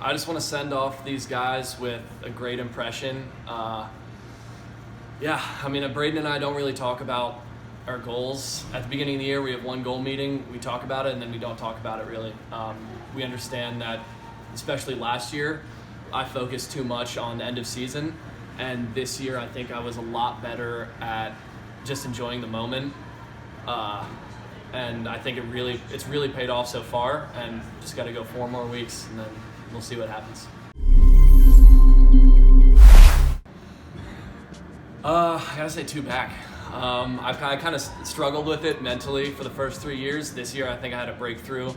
I just want to send off these guys with a great impression. Braden and I don't really talk about our goals. At the beginning of the year, we have one goal meeting. We talk about it, and then we don't talk about it really. We understand that, especially last year, I focused too much on the end of season, and this year I think I was a lot better at just enjoying the moment. And I think it's really paid off so far, and just got to go 4 more weeks, and then we'll see what happens. I gotta say 2 back. I kind of struggled with it mentally for the first 3 years. This year I think I had a breakthrough,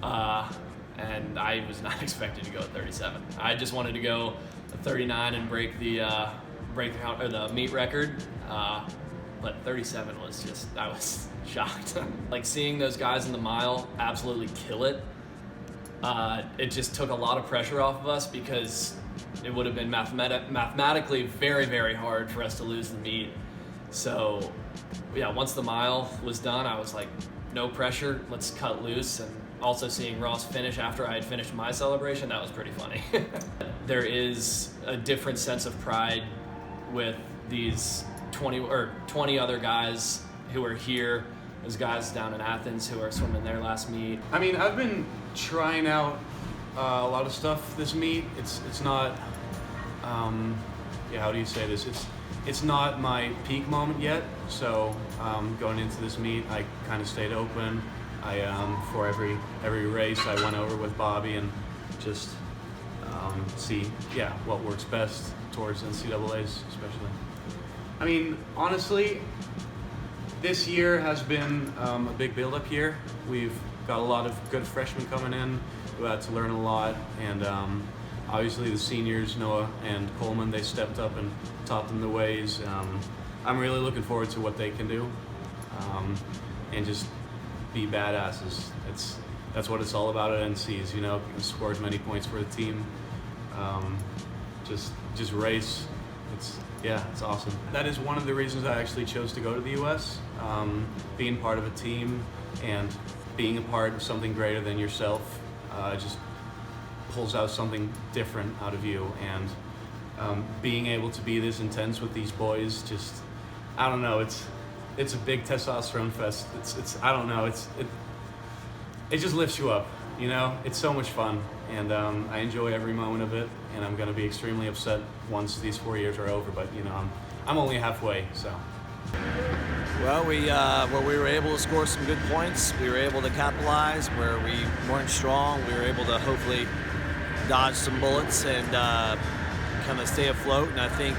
and I was not expected to go at 37. I just wanted to go at 39 and break the meet record. But 37 was just, I was shocked. Like seeing those guys in the mile absolutely kill it, it just took a lot of pressure off of us because it would have been mathematically very, very hard for us to lose the meet. So yeah, once the mile was done, I was like, no pressure, let's cut loose. And also seeing Ross finish after I had finished my celebration, that was pretty funny. There is a different sense of pride with these 20 other guys who are here. There's guys down in Athens who are swimming their last meet. I mean, I've been trying out a lot of stuff this meet. It's not, how do you say this? It's not my peak moment yet. So going into this meet, I kind of stayed open. For every race, I went over with Bobby and just see what works best towards NCAAs, especially. I mean, honestly, this year has been a big build-up year. We've got a lot of good freshmen coming in who had to learn a lot, and obviously the seniors, Noah and Coleman, they stepped up and taught them the ways. I'm really looking forward to what they can do, and just be badasses. That's what it's all about at NCs, score as many points for the team, just race. It's awesome. That is one of the reasons I actually chose to go to the U.S. Being part of a team and being a part of something greater than yourself just pulls out something different out of you. And being able to be this intense with these boys, just, I don't know, it's a big testosterone fest. It just lifts you up, It's so much fun, and I enjoy every moment of it. And I'm going to be extremely upset once these 4 years are over, but I'm only halfway, so. Well, we were able to score some good points. We were able to capitalize where we weren't strong. We were able to hopefully dodge some bullets and kind of stay afloat. And I think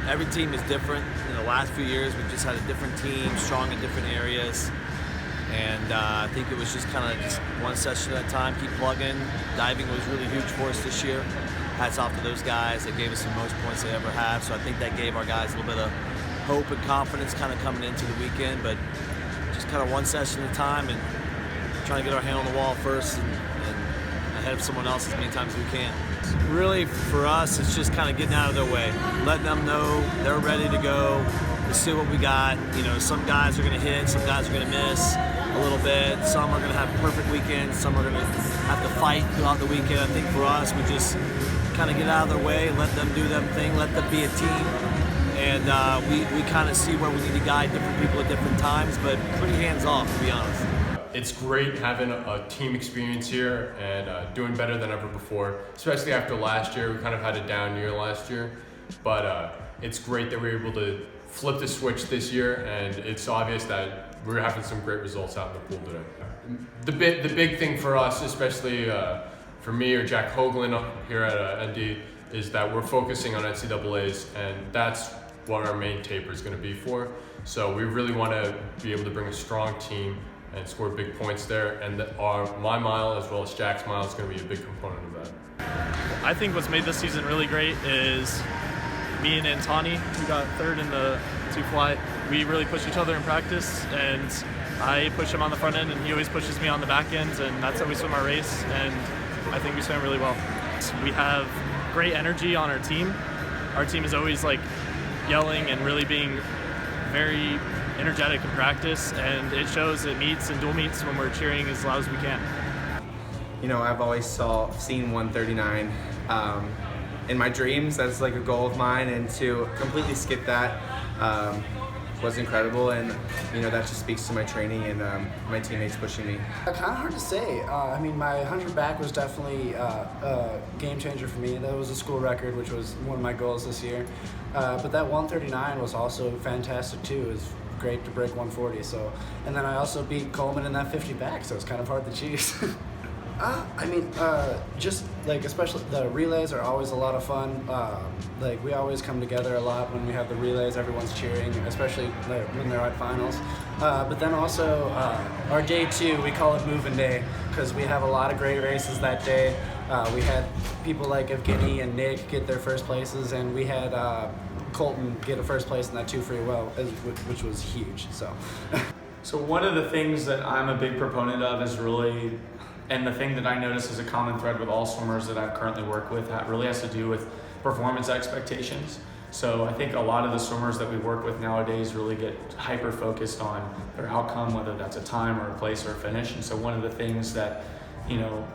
every team is different. In the last few years, we've just had a different team, strong in different areas. And I think it was just kind of just one session at a time, keep plugging. Diving was really huge for us this year. Hats off to those guys. They gave us the most points they ever have. So I think that gave our guys a little bit of hope and confidence kind of coming into the weekend. But just kind of one session at a time and trying to get our hand on the wall first and ahead of someone else as many times as we can. Really, for us, it's just kind of getting out of their way. Letting them know they're ready to go. Let's see what we got. Some guys are going to hit, some guys are going to miss a little bit. Some are going to have perfect weekends. Some are going to have to fight throughout the weekend. I think for us, we just kind of get out of their way, let them do their thing, let them be a team. And we kind of see where we need to guide different people at different times, but pretty hands-off, to be honest. It's great having a team experience here and doing better than ever before, especially after last year. We kind of had a down year last year, but it's great that we were able to flip the switch this year, and it's obvious that we're having some great results out in the pool today. The big thing for us, especially for me or Jack Hoagland here at ND, is that we're focusing on NCAAs, and that's what our main taper is going to be for. So we really want to be able to bring a strong team and score big points there, and my mile as well as Jack's mile is going to be a big component of that. I think what's made this season really great is me and Antoni, who got third in the 2-fly. We really push each other in practice, and I push him on the front end, and he always pushes me on the back end, and that's how we swim our race, and I think we swim really well. We have great energy on our team. Our team is always yelling and really being very energetic in practice, and it shows at meets and dual meets when we're cheering as loud as we can. I've always seen 139 in my dreams. That's like a goal of mine, and to completely skip that was incredible, and that just speaks to my training and my teammates pushing me. Kind of hard to say. My 100 back was definitely a game changer for me. That was a school record, which was one of my goals this year. But that 139 was also fantastic too. It was great to break 140. So, and then I also beat Coleman in that 50 back, so it's kind of hard to choose. Just like, especially the relays are always a lot of fun. We always come together a lot when we have the relays. Everyone's cheering, especially when they're at finals. But then also our day 2, we call it moving day because we have a lot of great races that day. We had people like Evgeny and Nick get their first places, and we had Colton get a first place in that 2 free well, which was huge. So one of the things that I'm a big proponent of is really, and the thing that I notice is a common thread with all swimmers that I currently work with, that really has to do with performance expectations. So I think a lot of the swimmers that we work with nowadays really get hyper-focused on their outcome, whether that's a time or a place or a finish. And so one of the things that,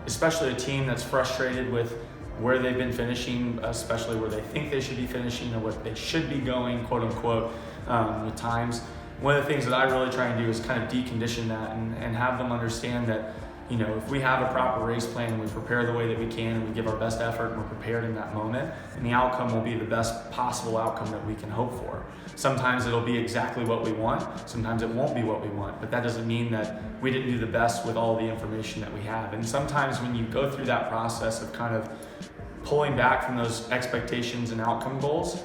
especially a team that's frustrated with where they've been finishing, especially where they think they should be finishing or what they should be going, quote unquote, with times. One of the things that I really try and do is kind of decondition that and have them understand that, if we have a proper race plan and we prepare the way that we can and we give our best effort and we're prepared in that moment, and the outcome will be the best possible outcome that we can hope for. Sometimes it'll be exactly what we want, sometimes it won't be what we want, but that doesn't mean that we didn't do the best with all the information that we have. And sometimes when you go through that process of kind of pulling back from those expectations and outcome goals,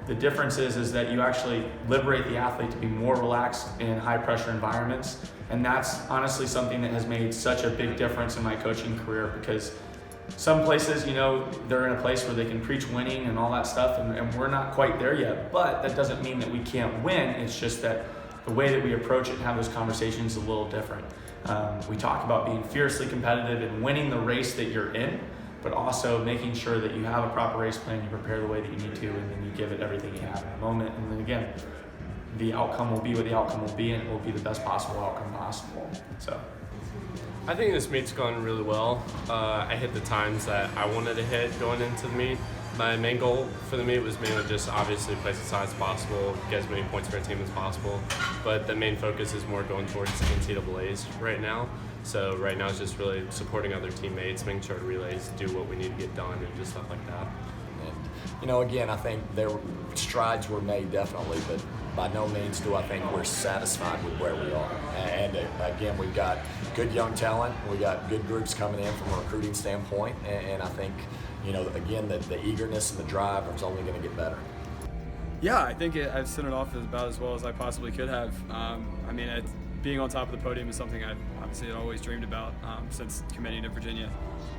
the difference is that you actually liberate the athlete to be more relaxed in high pressure environments. And that's honestly something that has made such a big difference in my coaching career, because some places, they're in a place where they can preach winning and all that stuff, and we're not quite there yet. But that doesn't mean that we can't win. It's just that the way that we approach it and have those conversations is a little different. We talk about being fiercely competitive and winning the race that you're in, but also making sure that you have a proper race plan, you prepare the way that you need to, and then you give it everything you have in the moment. And then again, the outcome will be what the outcome will be, and it will be the best possible outcome possible. So I think this meet's gone really well. I hit the times that I wanted to hit going into the meet. My main goal for the meet was mainly just obviously place as high as possible, get as many points for a team as possible. But the main focus is more going towards NCAAs right now. So right now it's just really supporting other teammates, making sure relays do what we need to get done and just stuff like that. And, again, I think strides were made definitely, but by no means do I think we're satisfied with where we are. And again, we've got good young talent. We got good groups coming in from a recruiting standpoint. And I think, again, the eagerness and the drive is only going to get better. Yeah, I think I've sent it off about as well as I possibly could have. Being on top of the podium is something I've obviously always dreamed about since committing to Virginia.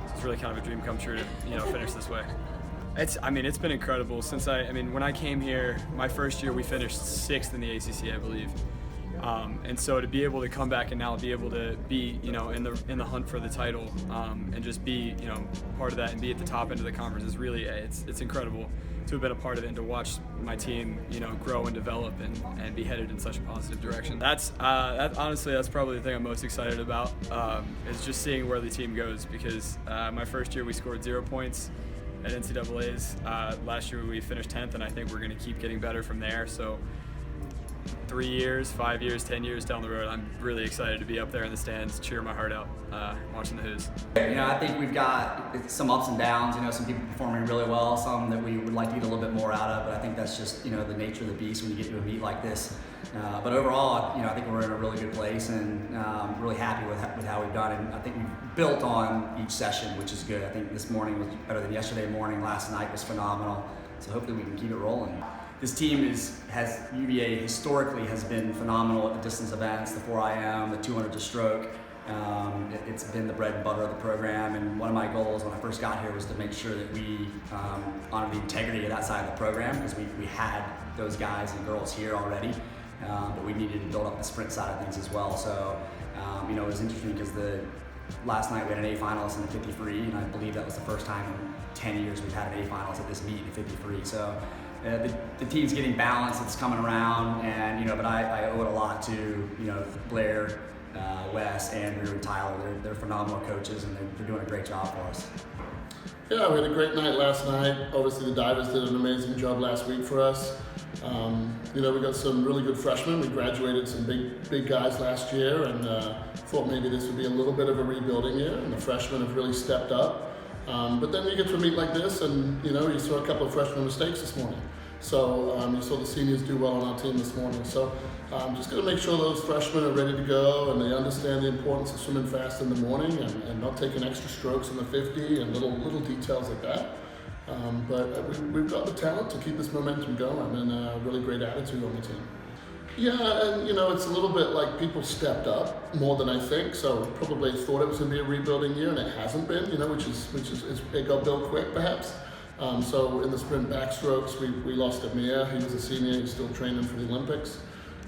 So it's really kind of a dream come true to finish this way. It's been incredible since when I came here, my first year we finished 6th in the ACC, I believe. And so to be able to come back and now be able to be, in the hunt for the title and just be, part of that and be at the top end of the conference is really, it's incredible to have been a part of it and to watch my team, grow and develop and be headed in such a positive direction. Honestly, that's probably the thing I'm most excited about is just seeing where the team goes, because my first year we scored 0 points at NCAAs. Last year we finished 10th, and I think we're going to keep getting better from there. So 3 years, 5 years, 10 years down the road, I'm really excited to be up there in the stands, cheering my heart out, watching the Who's. I think we've got some ups and downs, some people performing really well, some that we would like to get a little bit more out of, but I think that's just, the nature of the beast when you get to a meet like this. But overall, I think we're in a really good place and really happy with how we've done. And I think we've built on each session, which is good. I think this morning was better than yesterday morning. Last night was phenomenal. So hopefully we can keep it rolling. This team has UVA historically has been phenomenal at the distance events, the 4IM, the 200 to stroke. It's been the bread and butter of the program, and one of my goals when I first got here was to make sure that we honor the integrity of that side of the program, because we had those guys and girls here already, but we needed to build up the sprint side of things as well. So it was interesting because last night we had an A finalist in the 50 free, and I believe that was the first time in 10 years we've had an A finalist at this meet in 50 free. So the team's getting balanced, it's coming around, and but I owe it a lot to Blair, Wes, Andrew, and Tyler. They're phenomenal coaches, and they're doing a great job for us. Yeah, we had a great night last night. Obviously, the Divers did an amazing job last week for us. We got some really good freshmen. We graduated some big guys last year, and thought maybe this would be a little bit of a rebuilding year, and the freshmen have really stepped up. But then you get to a meet like this, and you saw a couple of freshman mistakes this morning. So you saw the seniors do well on our team this morning. So just going to make sure those freshmen are ready to go and they understand the importance of swimming fast in the morning and not taking extra strokes in the 50 and little details like that. But we've got the talent to keep this momentum going and a really great attitude on the team. Yeah, and it's a little bit like people stepped up more than I think. So probably thought it was going to be a rebuilding year, and it hasn't been. Which is it got built quick perhaps. So in the sprint backstrokes, we lost Amir. He was a senior. He's still training for the Olympics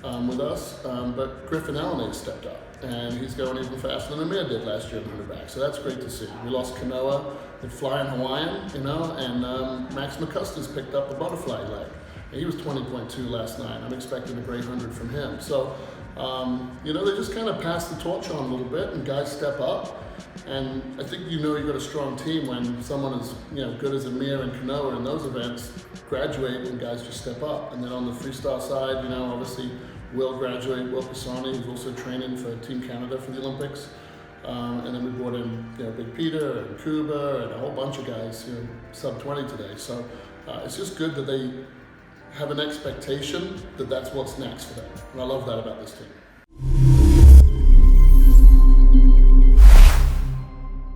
with us. But Griffin Allen stepped up, and he's going even faster than Amir did last year in 100 back. So that's great to see. We lost Kanoa, the flying Hawaiian, and Max McCuster's picked up a butterfly leg. He was 20.2 last night. I'm expecting a great 100 from him. So, they just kind of pass the torch on a little bit, and guys step up. And I think you've got a strong team when someone as good as Amir and Kanoa in those events graduate, and guys just step up. And then on the freestyle side, obviously Will graduate, Will Pisani, who's also training for Team Canada for the Olympics. And then we brought in Big Peter and Kuba and a whole bunch of guys sub 20 today. So it's just good that they have an expectation that that's what's next for them. And I love that about this team.